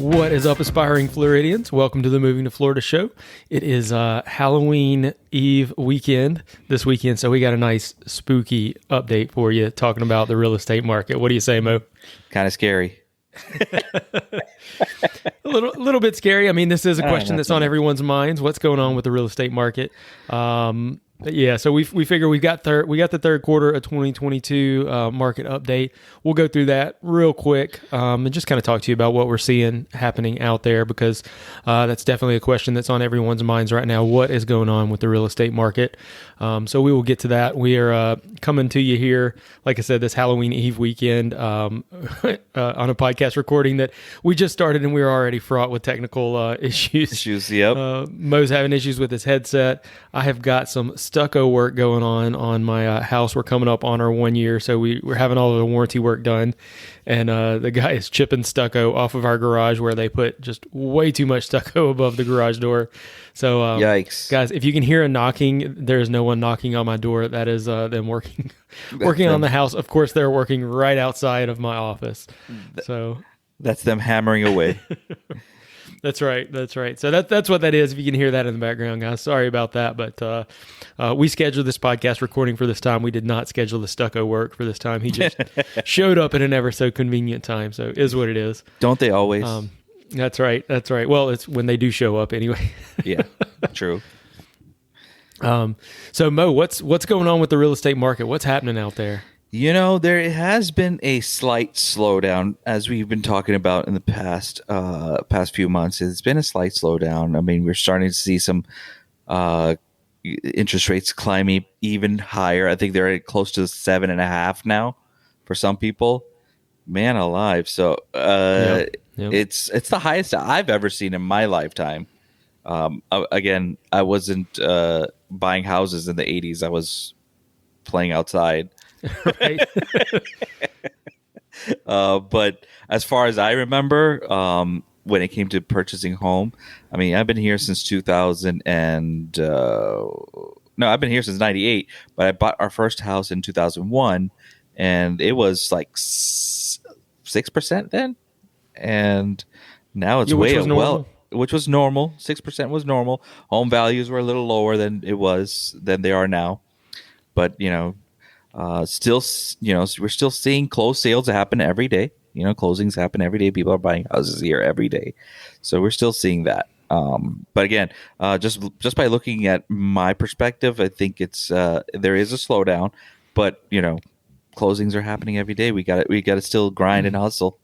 What is up, aspiring Floridians? Welcome to the Moving to Florida show. It is Halloween Eve weekend this weekend, so we got a nice spooky update for you talking about the real estate market. What do you say, Mo? Kind of scary. A little bit scary. I mean, this is a question that's on everyone's minds. What's going on with the real estate market? Yeah, so we figure we got the third quarter of 2022 market update. We'll go through that real quick and just kind of talk to you about what we're seeing happening out there, because that's definitely a question that's on everyone's minds right now. What is going on with the real estate market? So we will get to that. We are coming to you here, like I said, this Halloween Eve weekend on a podcast recording that we just started, and we were already fraught with technical issues. Yep. Mo's having issues with his headset. I have got some stucco work going on my house. We're coming up on our 1 year, so we're having all of the warranty work done, and the guy is chipping stucco off of our garage where they put just way too much stucco above the garage door. So yikes, guys, if you can hear a knocking, there is no one knocking on my door. That is them working on the house. Of course, they're working right outside of my office. So that's them hammering away. That's right. So that's what that is. If you can hear that in the background, guys, sorry about that. But we scheduled this podcast recording for this time. We did not schedule the stucco work for this time. He just showed up at an ever so convenient time. So it is what it is. Don't they always? That's right. Well, it's when they do show up anyway. Yeah, true. So Mo, what's going on with the real estate market? What's happening out there? You know, there has been a slight slowdown, as we've been talking about in the past few months. It's been a slight slowdown. I mean, we're starting to see some interest rates climbing even higher. I think they're at close to 7.5 now for some people. Man alive! So Yep. it's the highest I've ever seen in my lifetime. Again, I wasn't buying houses in the 80s. I was playing outside. Right. But as far as I remember, when it came to purchasing home, I mean, I've been here since 2000 and I've been here since 98, but I bought our first house in 2001 and it was like 6% then. And now it's which was normal. 6% was normal. Home values were a little lower than they are now. But, still, we're still seeing closed sales happen every day. Closings happen every day. People are buying houses here every day. So we're still seeing that. But again, just by looking at my perspective, I think there is a slowdown, but closings are happening every day. We got to still grind and hustle.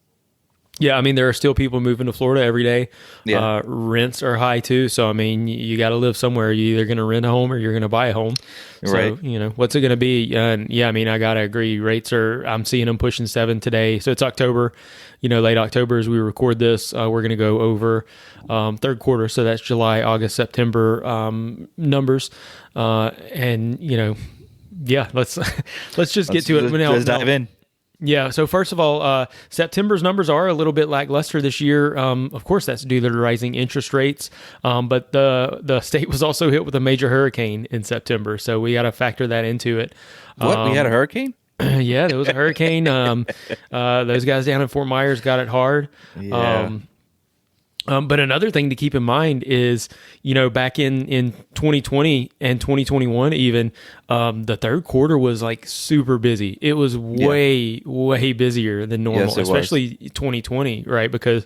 Yeah, I mean, there are still people moving to Florida every day. Yeah. Rents are high too, so I mean, you got to live somewhere. You're either going to rent a home or you're going to buy a home. Right. So, what's it going to be? And yeah, I mean, I got to agree. I'm seeing them pushing 7 today. So it's October, late October as we record this. We're going to go over third quarter. So that's July, August, September numbers. And, yeah, let's just get to it. Let's dive in. Yeah. So first of all, September's numbers are a little bit lackluster this year. Of course, that's due to the rising interest rates. But the state was also hit with a major hurricane in September, so we got to factor that into it. What? We had a hurricane? Yeah, there was a hurricane. Those guys down in Fort Myers got it hard. Yeah. But another thing to keep in mind is, back in 2020 and 2021, even the third quarter was like super busy. It was way busier than normal, Yes, it especially 2020, right? Because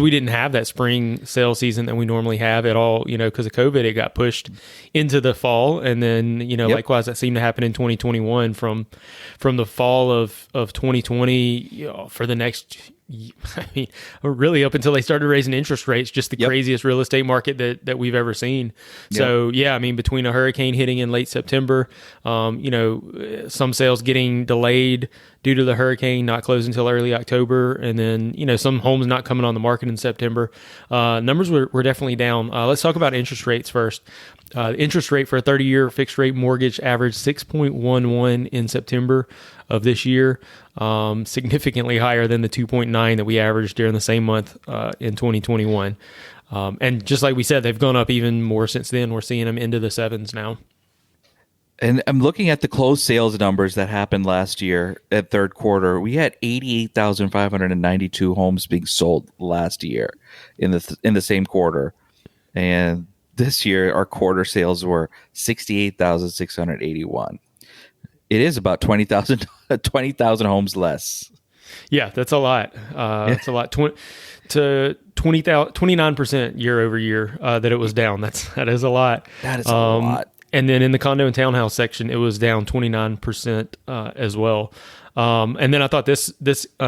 we didn't have that spring sales season that we normally have at all. Because of COVID, it got pushed into the fall, and then likewise that seemed to happen in 2021 from the fall of 2020 for the next. I mean, really up until they started raising interest rates, just the craziest real estate market that we've ever seen. So, yeah, I mean, between a hurricane hitting in late September, some sales getting delayed due to the hurricane, not closing until early October, and then, some homes not coming on the market in September. Numbers were definitely down. Let's talk about interest rates first. Interest rate for a 30-year fixed rate mortgage averaged 6.11 in September of this year, significantly higher than the 2.9 that we averaged during the same month in 2021. And just like we said, they've gone up even more since then. We're seeing them into the sevens now. And I'm looking at the closed sales numbers that happened last year at third quarter. We had 88,592 homes being sold last year in the same quarter. And this year our quarter sales were 68,681. It is about 20,000 homes less. Yeah, that's a lot. That's a lot. 29% year over year that it was down. That is a lot. That is a lot. And then in the condo and townhouse section, it was down 29% as well. And then I thought this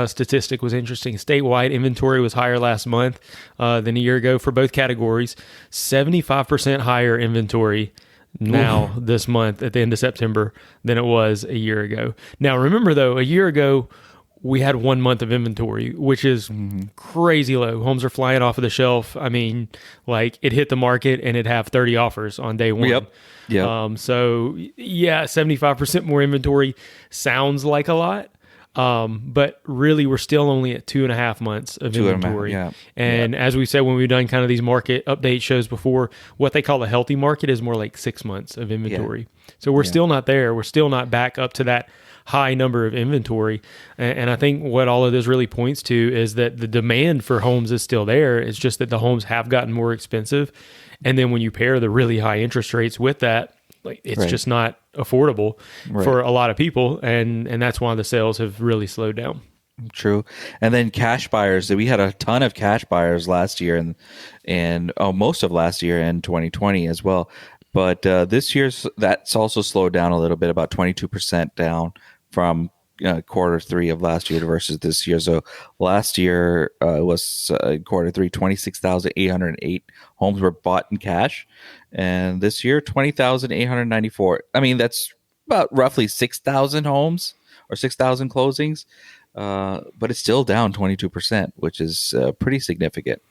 statistic was interesting. Statewide inventory was higher last month than a year ago for both categories. 75% higher inventory now this month at the end of September than it was a year ago. Now, remember though, a year ago, we had 1 month of inventory, which is crazy low. Homes are flying off of the shelf. I mean, like it hit the market and it'd have 30 offers on day one. Yep. So yeah, 75% more inventory sounds like a lot. But really we're still only at 2.5 months of inventory. And as we said, when we've done kind of these market update shows before, what they call a healthy market is more like 6 months of inventory. So we're still not there. We're still not back up to that high number of inventory. And I think what all of this really points to is that the demand for homes is still there. It's just that the homes have gotten more expensive. And then when you pair the really high interest rates with that, like it's just not affordable for a lot of people. And that's why the sales have really slowed down. True. And then cash buyers, we had a ton of cash buyers last year and most of last year in 2020 as well. But this year's, that's also slowed down a little bit, about 22% down from quarter three of last year versus this year. So last year was quarter three, 26,808 homes were bought in cash. And this year, 20,894. I mean, that's about roughly 6,000 homes or 6,000 closings. But it's still down 22%, which is pretty significant.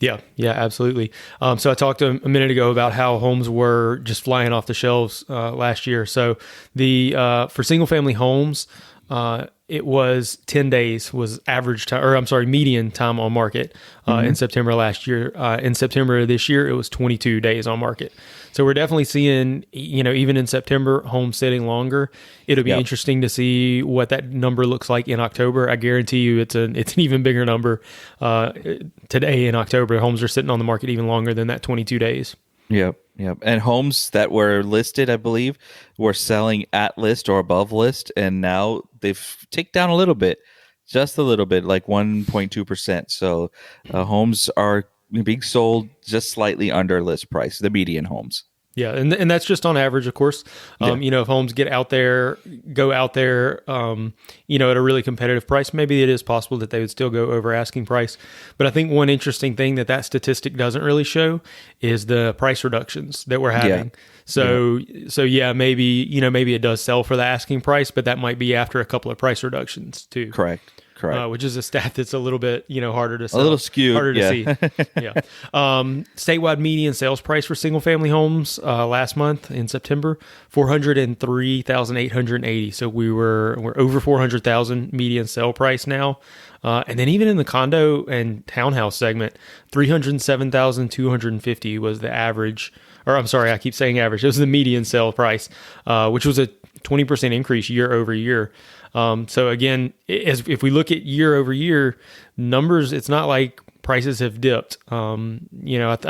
Yeah, absolutely. So I talked a minute ago about how homes were just flying off the shelves last year. So for single family homes, it was 10 days was average time, or I'm sorry, median time on market in September last year. In September of this year, it was 22 days on market. So we're definitely seeing, even in September, homes sitting longer. It'll be interesting to see what that number looks like in October. I guarantee you it's an even bigger number. Today in October, homes are sitting on the market even longer than that 22 days. Yep. And homes that were listed, I believe, were selling at list or above list, and now they've ticked down a little bit, just a little bit, like 1.2%. So homes are being sold just slightly under list price, the median homes. Yeah, and that's just on average, of course. If homes go out there, at a really competitive price, maybe it is possible that they would still go over asking price. But I think one interesting thing that statistic doesn't really show is the price reductions that we're having. So maybe it does sell for the asking price, but that might be after a couple of price reductions too. Correct. Which is a stat that's a little bit, harder to sell. A little skewed. Harder to see. Yeah. Statewide median sales price for single family homes last month in September, 403,880. So we're over 400,000 median sale price now. And then even in the condo and townhouse segment, 307,250 was the average, or I'm sorry, I keep saying average. It was the median sale price, which was a 20% increase year over year. So again, if we look at year over year numbers, it's not like prices have dipped. I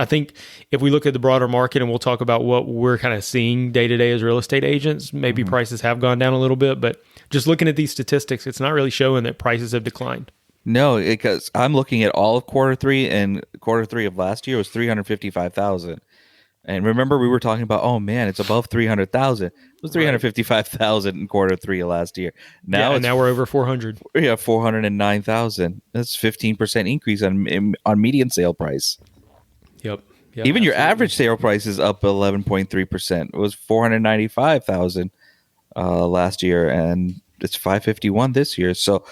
think if we look at the broader market, and we'll talk about what we're kind of seeing day to day as real estate agents, maybe prices have gone down a little bit, but just looking at these statistics, it's not really showing that prices have declined. No, because I'm looking at all of quarter three, and quarter three of last year was 355,000. And remember, we were talking about, oh man, it's above 300,000. It was 355,000 in quarter three of last year. Now we're over 400. Yeah, 409,000. That's 15% increase on median sale price. Yep. Even your average sale price is up 11.3%. It was 495,000 last year, and it's 551 this year. So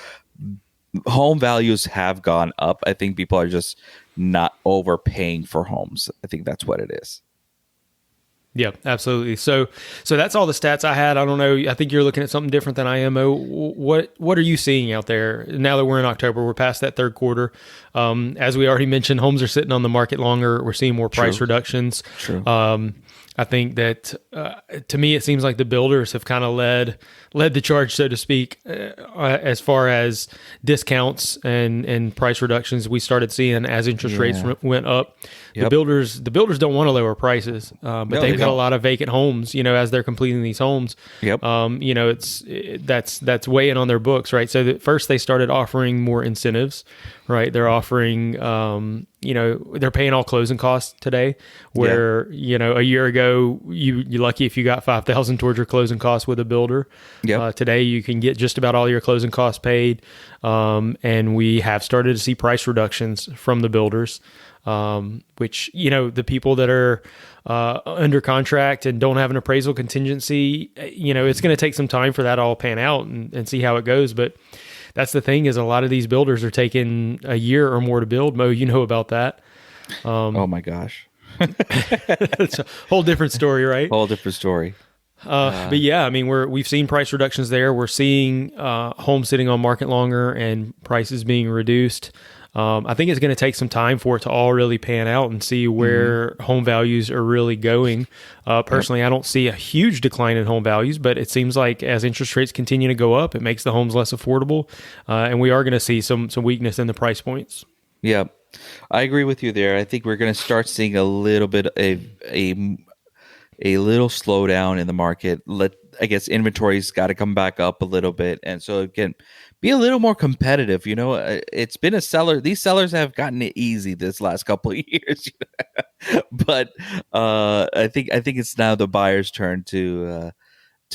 home values have gone up. I think people are just not overpaying for homes. I think that's what it is. Yeah, absolutely. So that's all the stats I had. I don't know. I think you're looking at something different than I am. What are you seeing out there now that we're in October? We're past that third quarter. As we already mentioned, homes are sitting on the market longer. We're seeing more price reductions. True. I think that to me, it seems like the builders have kind of led the charge, so to speak, as far as discounts and price reductions we started seeing as interest rates Yeah. went up. Yep. The builders don't want to lower prices, but No, they've they got a don't. lot of vacant homes. As they're completing these homes, Yep. That's weighing on their books, right? So that first they started offering more incentives, right? They're offering, they're paying all closing costs today, where a year ago you're lucky if you got 5,000 towards your closing costs with a builder. Yep. Today you can get just about all your closing costs paid, and we have started to see price reductions from the builders, which the people that are under contract and don't have an appraisal contingency, it's going to take some time for that all pan out and see how it goes. But that's the thing, is a lot of these builders are taking a year or more to build. Mo, you know about that. Oh my gosh. It's a whole different story, right? Whole different story. But yeah, I mean, we've seen price reductions there. We're seeing homes sitting on market longer and prices being reduced. I think it's going to take some time for it to all really pan out and see where home values are really going. Personally, I don't see a huge decline in home values, but it seems like as interest rates continue to go up, it makes the homes less affordable, and we are going to see some weakness in the price points. Yeah, I agree with you there. I think we're going to start seeing a little bit of a little slowdown in the market. I guess inventory's got to come back up a little bit, and so again, be a little more competitive. It's been a seller. These sellers have gotten it easy this last couple of years, but I think it's now the buyer's turn to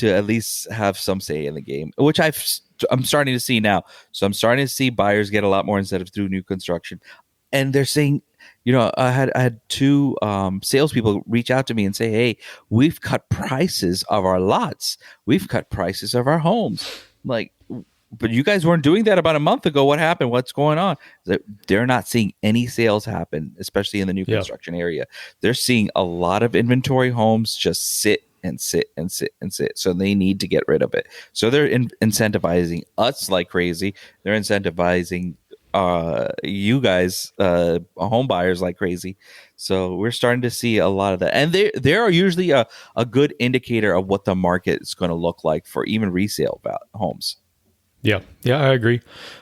at least have some say in the game, which I'm starting to see now. So I'm starting to see buyers get a lot more incentive through new construction, and they're saying, I had two salespeople reach out to me and say, "Hey, we've cut prices of our lots. We've cut prices of our homes." I'm like, but you guys weren't doing that about a month ago. What happened? What's going on? They're not seeing any sales happen, especially in the new construction area. They're seeing a lot of inventory homes just sit and sit and sit and sit. So they need to get rid of it. So they're incentivizing us like crazy. They're incentivizing you guys, home buyers, like crazy. So we're starting to see a lot of that, and they are usually a good indicator of what the market is going to look like for even resale homes. Yeah, I agree.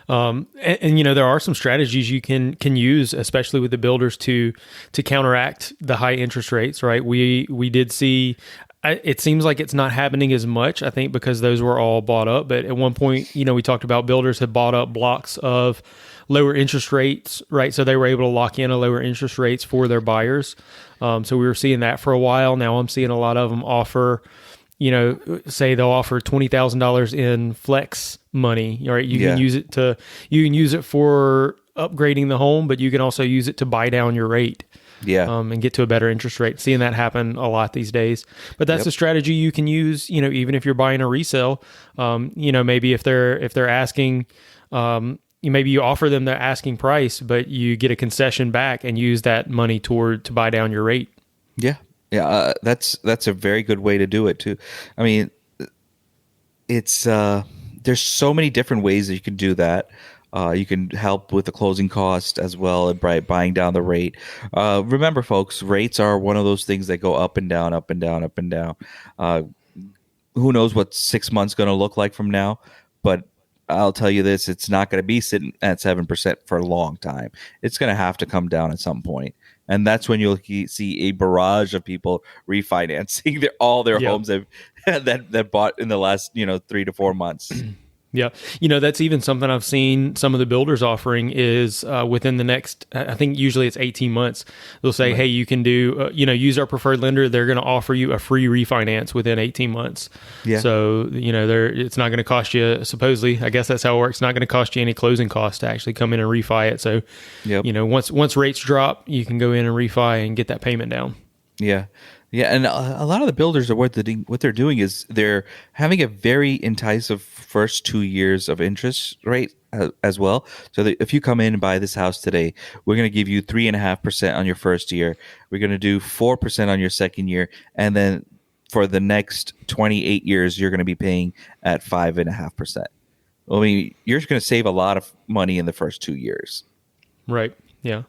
And there are some strategies you can use, especially with the builders, to counteract the high interest rates. Right? We did see. It seems like it's not happening as much, I think, because those were all bought up. But at one point, we talked about builders had bought up blocks of lower interest rates, right? So they were able to lock in a lower interest rates for their buyers. So we were seeing that for a while. Now I'm seeing a lot of them offer, say they'll offer $20,000 in flex money, right? You can use it for upgrading the home, but you can also use it to buy down your rate. And get to a better interest rate. Seeing that happen a lot these days. But that's a strategy you can use, even if you're buying a resale. Maybe if they're asking, maybe you offer them the asking price, but you get a concession back and use that money to buy down your rate. Yeah. That's a very good way to do it too. I mean, it's there's so many different ways that you can do that. You can help with the closing cost as well and buying down the rate. Remember, folks, rates are one of those things that go up and down, up and down, up and down. Who knows what 6 months going to look like from now? But I'll tell you this: it's not going to be sitting at 7% for a long time. It's going to have to come down at some point, and that's when you'll see a barrage of people refinancing all their homes that bought in the last 3 to 4 months. Yeah. That's even something I've seen some of the builders offering is within the next, I think usually it's 18 months. They'll say, hey, you can do, use our preferred lender. They're going to offer you a free refinance within 18 months. Yeah. So, it's not going to cost you, supposedly, I guess that's how it works. It's not going to cost you any closing costs to actually come in and refi it. So, once rates drop, you can go in and refi and get that payment down. Yeah. Yeah, and a lot of the builders are what they're doing is they're having a very enticing first 2 years of interest rate as well. So that if you come in and buy this house today, we're going to give you 3.5% on your first year. We're going to do 4% on your second year, and then for the next 28 years, you're going to be paying at 5.5%. I mean, you're going to save a lot of money in the first 2 years. Right. Yeah.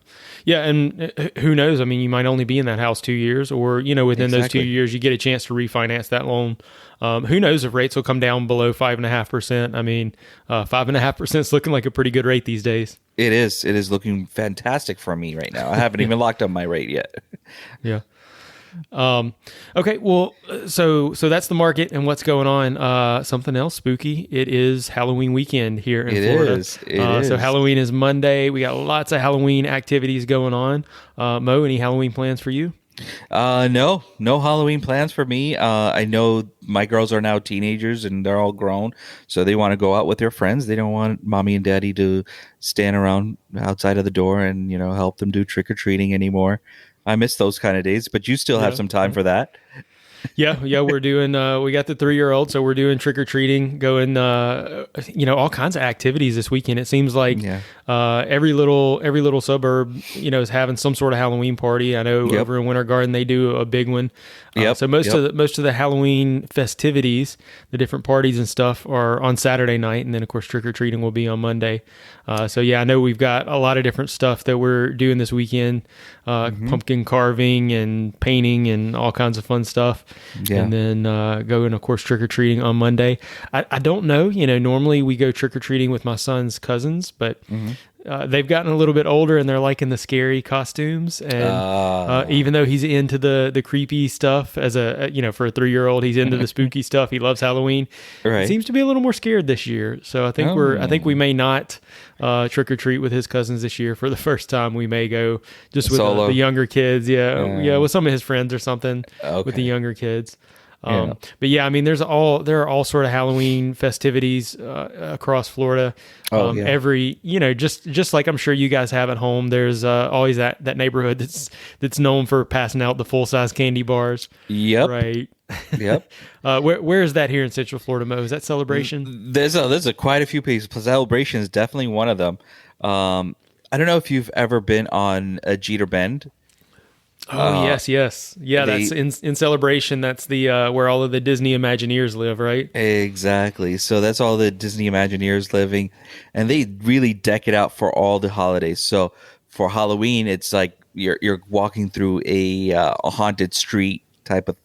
Yeah. And who knows? I mean, you might only be in that house 2 years, or, within those two Exactly. years, you get a chance to refinance that loan. Who knows if rates will come down below 5.5%? I mean, 5.5% is looking like a pretty good rate these days. It is. It is looking fantastic for me right now. I haven't Yeah. even locked up my rate yet. Yeah. Okay. Well, so that's the market and what's going on. Something else spooky. It is Halloween weekend here in It Florida. is. It So is. Halloween is Monday. We got lots of Halloween activities going on. Mo, any Halloween plans for you? No Halloween plans for me. I know my girls are now teenagers and they're all grown, so they want to go out with their friends. They don't want mommy and daddy to stand around outside of the door and help them do trick or treating anymore. I miss those kind of days, but you still have Yeah. some time for that. Yeah, we're doing. We got the 3-year-old, so we're doing trick or treating, going. All kinds of activities this weekend. It seems like Yeah. every little suburb, is having some sort of Halloween party. I know Yep. over in Winter Garden they do a big one. Yep. So most Yep. of the Halloween festivities, the different parties and stuff, are on Saturday night, and then of course trick or treating will be on Monday. So yeah, I know we've got a lot of different stuff that we're doing this weekend. Pumpkin carving and painting and all kinds of fun stuff. Yeah. And then going, of course, trick or treating on Monday. I don't know. Normally we go trick or treating with my son's cousins, but they've gotten a little bit older and they're liking the scary costumes. And even though he's into the creepy stuff as for a 3-year-old, he's into the spooky stuff. He loves Halloween. Right. He seems to be a little more scared this year. So I think we may not trick or treat with his cousins this year for the first time. We may go just with Solo. the younger kids. Yeah, with some of his friends or something with the Okay. younger kids. Yeah. But yeah, I mean, there are all sort of Halloween festivities across Florida. Oh, yeah. Every just like I'm sure you guys have at home. There's always that neighborhood that's known for passing out the full size candy bars. Yep. Right. Yep. Where is that here in Central Florida, Mo? Is that Celebration? There's a quite a few places. Celebration is definitely one of them. I don't know if you've ever been on a Jeter Bend. Oh yes. Yeah, they- that's in Celebration. That's the where all of the Disney Imagineers live, right? Exactly. So that's all the Disney Imagineers living, and they really deck it out for all the holidays. So for Halloween, it's like you're walking through a haunted street type of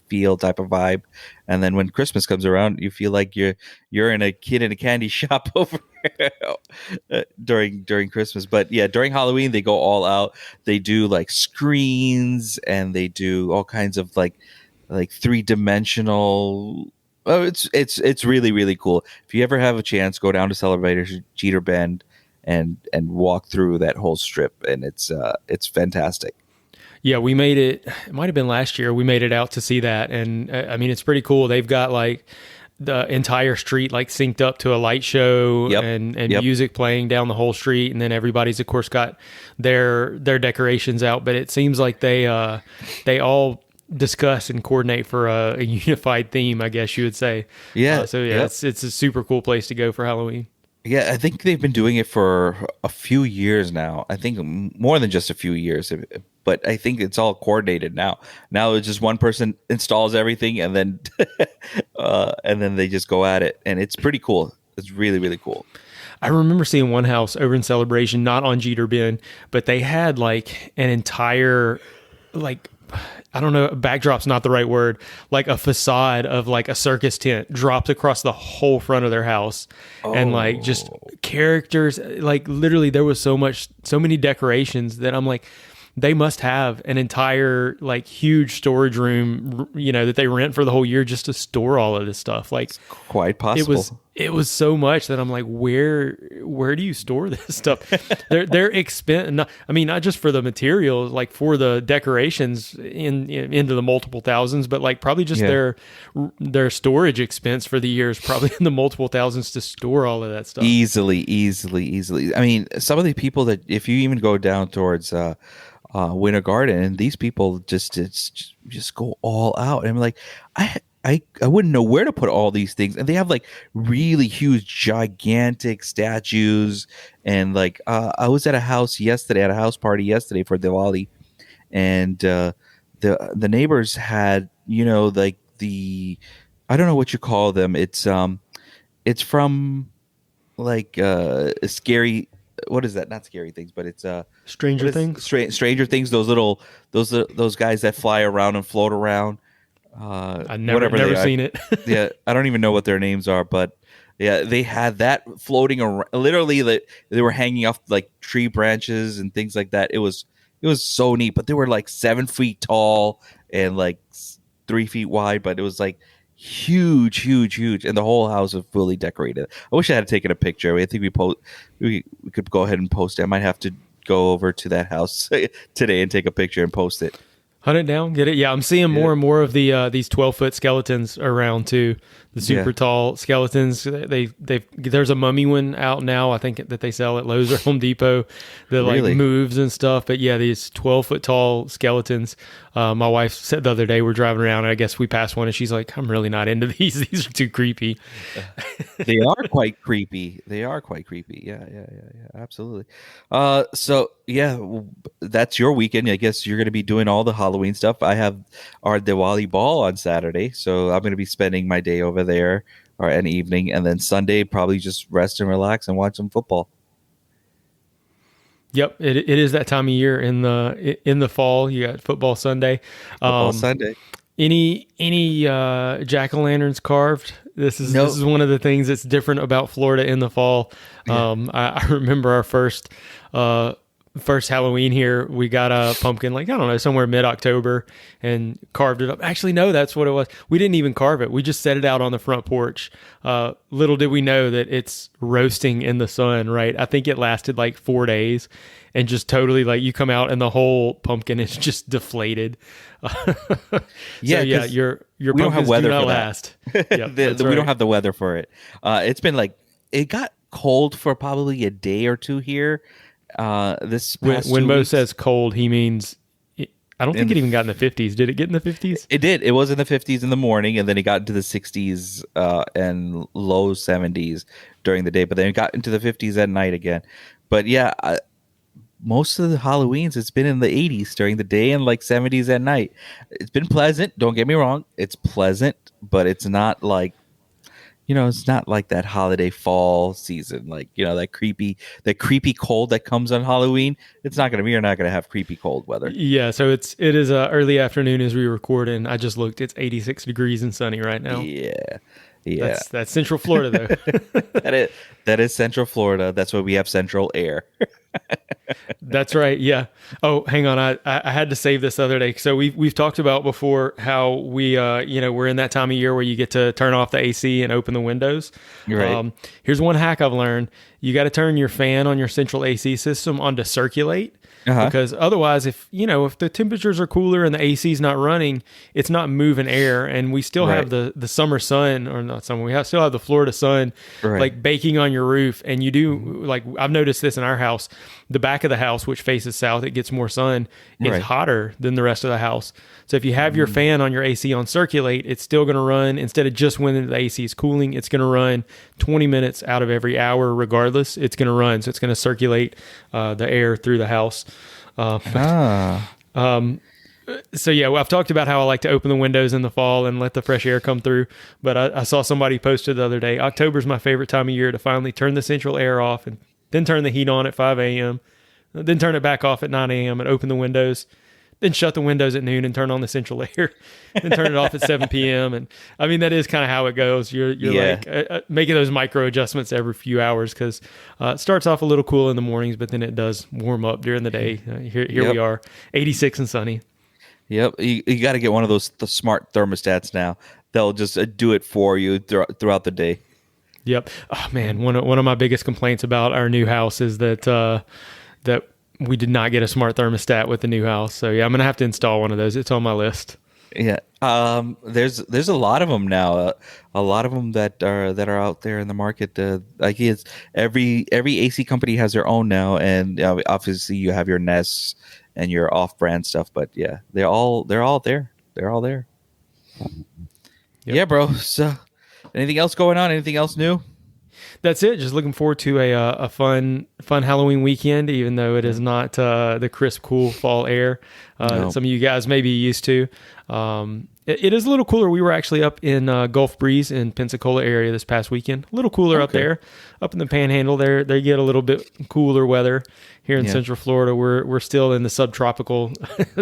feel, type of vibe, and then when Christmas comes around, you feel like you're in a kid in a candy shop over during Christmas. But yeah, during Halloween they go all out. They do like screens and they do all kinds of like three-dimensional. Oh, it's really really cool. If you ever have a chance, go down to Celebration Jeter Bend and walk through that whole strip, and it's fantastic. Yeah, we made it. It might have been last year. We made it out to see that, and I mean, it's pretty cool. They've got like the entire street like synced up to a light show Yep. and Yep. music playing down the whole street, and then everybody's of course got their decorations out. But it seems like they all discuss and coordinate for a unified theme, I guess you would say. Yeah. So yeah, Yep. it's a super cool place to go for Halloween. Yeah, I think they've been doing it for a few years now. I think more than just a few years, but I think it's all coordinated now. Now it's just one person installs everything, and then and then they just go at it, and it's pretty cool. It's really really cool. I remember seeing one house over in Celebration, not on Jeter Bend, but they had like an entire, like, I don't know, backdrop's not the right word, like a facade of like a circus tent dropped across the whole front of their house. And like just characters, like literally there was so many decorations that I'm like, they must have an entire like huge storage room, that they rent for the whole year just to store all of this stuff. Like Quite possible. it was so much that I'm like, where do you store this stuff? they're expensive. I mean, not just for the materials, like for the decorations into the multiple thousands, but like probably just Yeah. their storage expense for the year is probably in the multiple thousands to store all of that stuff. Easily. I mean, some of the people that if you even go down towards Winter Garden, and these people just go all out. And I'm like, I wouldn't know where to put all these things, and they have like really huge, gigantic statues. And like, I was at a house party yesterday for Diwali, and the neighbors had like I don't know what you call them. It's from like a scary what is that? Not Scary Things, but it's what Stranger is Things. Stranger Things? Those guys that fly around and float around. I Whatever never they are. seen it. Yeah, I don't even know what their names are, but yeah, they had that floating around. Literally, they were hanging off like tree branches and things like that. It was so neat, but they were like 7 feet tall and like 3 feet wide, but it was like huge, huge, huge, and the whole house was fully decorated. I wish I had taken a picture. I think we could go ahead and post it. I might have to go over to that house today and take a picture and post it. Hunt it down, get it. Yeah, I'm seeing more and more of these 12-foot skeletons around too. The super tall skeletons. There's a mummy one out now. I think that they sell at Lowe's or Home Depot that like moves and stuff. But yeah, these 12-foot tall skeletons. My wife said the other day we're driving around, and I guess we passed one, and she's like, "I'm really not into these. These are too creepy." They are quite creepy. They are quite creepy. Yeah, absolutely. So yeah, that's your weekend. I guess you're going to be doing all the Halloween stuff. I have our Diwali ball on Saturday, so I'm going to be spending my day over there or an evening, and then Sunday probably just rest and relax and watch some football. Yep, it is that time of year in the fall. You got football Sunday. Football Sunday. Any jack-o'-lanterns carved? This is one of the things that's different about Florida in the fall. I remember our first Halloween here. We got a pumpkin, like, I don't know, somewhere mid-October, and carved it up. Actually, no, that's what it was. We didn't even carve it. We just set it out on the front porch. Little did we know that it's roasting in the sun, right? I think it lasted like 4 days, and just totally, like, you come out and the whole pumpkin is just deflated. Your we don't have weather for last. Yep, we don't have the weather for it. It's been like, it got cold for probably a day or two here. This past when Mo weeks. says cold, he means I don't think it even got in the 50s. Did it get in the 50s? It did. It was in the 50s in the morning, and then it got into the 60s and low 70s during the day. But then it got into the 50s at night again. But yeah, most of the Halloweens, it's been in the 80s during the day and like 70s at night. It's been pleasant. Don't get me wrong. It's pleasant, but it's not like, it's not like that holiday fall season, like, that creepy cold that comes on Halloween. You're not going to have creepy cold weather. Yeah. So it is early afternoon as we record, and I just looked, it's 86 degrees and sunny right now. Yeah. That's Central Florida though. That is Central Florida. That's why we have central air. That's right. Yeah. Oh, hang on. I had to save this the other day. So we've talked about before how we we're in that time of year where you get to turn off the AC and open the windows. Right. Here's one hack I've learned. You got to turn your fan on your central AC system on to circulate. Because otherwise, if the temperatures are cooler and the AC is not running, it's not moving air, and we still have the summer sun, or not summer. Still have the Florida sun, like baking on your roof. And you do, like, I've noticed this in our house. The back of the house, which faces south, it gets more sun. It's hotter than the rest of the house. So if you have your fan on your AC on circulate, it's still going to run, instead of just when the AC is cooling, it's going to run 20 minutes out of every hour regardless. It's going to run. So it's going to circulate the air through the house. So yeah, I've talked about how I like to open the windows in the fall and let the fresh air come through. But I saw somebody posted the other day, October's my favorite time of year to finally turn the central air off and then turn the heat on at 5 a.m., then turn it back off at 9 a.m. and open the windows, then shut the windows at noon and turn on the central air, then turn it off at 7 p.m. And I mean, that is kind of how it goes. You're like making those micro adjustments every few hours, because it starts off a little cool in the mornings, but then it does warm up during the day. Here we are, 86 and sunny. Yep. You got to get one of those smart thermostats now. They'll just do it for you throughout the day. Yep. Oh man, one of my biggest complaints about our new house is that we did not get a smart thermostat with the new house. So yeah, I'm gonna have to install one of those. It's on my list. Yeah. There's a lot of them now. A lot of them that are out there in the market. Like it's every AC company has their own now, and obviously you have your Nest and your off-brand stuff. But yeah, they're all there. They're all there. Yep. Yeah, bro. So, anything else going on? Anything else new? That's it. Just looking forward to a fun Halloween weekend, even though it is not the crisp, cool fall air some of you guys may be used to. It is a little cooler. We were actually up in Gulf Breeze in Pensacola area this past weekend. A little cooler up there, up in the Panhandle. There they get a little bit cooler weather. Here in Central Florida, we're still in the subtropical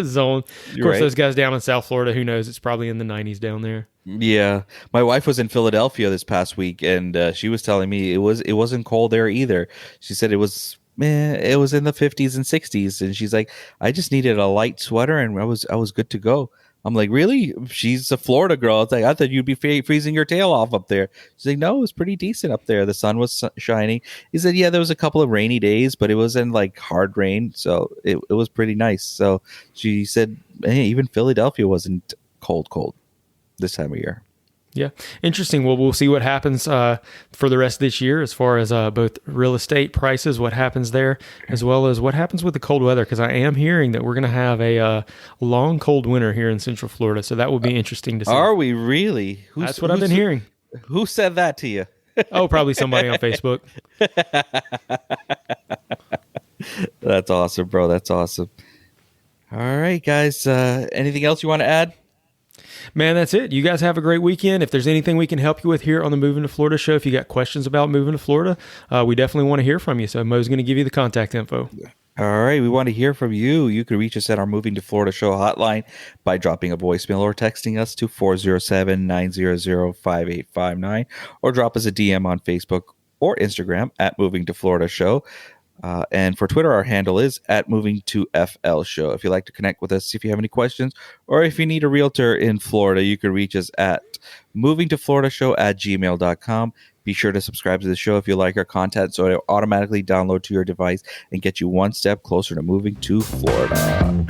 zone. Of course, those guys down in South Florida, who knows? It's probably in the 90s down there. Yeah, my wife was in Philadelphia this past week, and she was telling me it wasn't cold there either. She said it was in the 50s and 60s, and she's like, I just needed a light sweater, and I was good to go. I'm like, really? She's a Florida girl. It's like, I thought you'd be freezing your tail off up there. She's like, no, it was pretty decent up there. The sun was shining. He said, yeah, there was a couple of rainy days, but it wasn't like hard rain, so it was pretty nice. So she said, hey, even Philadelphia wasn't cold this time of year. Yeah. Interesting. Well, we'll see what happens for the rest of this year as far as both real estate prices, what happens there, as well as what happens with the cold weather, because I am hearing that we're going to have a long, cold winter here in Central Florida. So that will be interesting to see. Are we really? That's what I've been hearing. Who said that to you? Oh, probably somebody on Facebook. That's awesome, bro. That's awesome. All right, guys. Anything else you want to add? Man, that's it. You guys have a great weekend. If there's anything we can help you with here on the Moving to Florida show, if you got questions about moving to Florida, we definitely want to hear from you. So Mo's going to give you the contact info. All right. We want to hear from you. You can reach us at our Moving to Florida show hotline by dropping a voicemail or texting us to 407-900-5859, or drop us a DM on Facebook or Instagram at Moving to Florida Show. And for Twitter, our handle is at Moving to FL Show. If you'd like to connect with us, if you have any questions, or if you need a realtor in Florida, you can reach us at movingtofloridashow@gmail.com. Be sure to subscribe to the show if you like our content, so it'll automatically download to your device and get you one step closer to moving to Florida.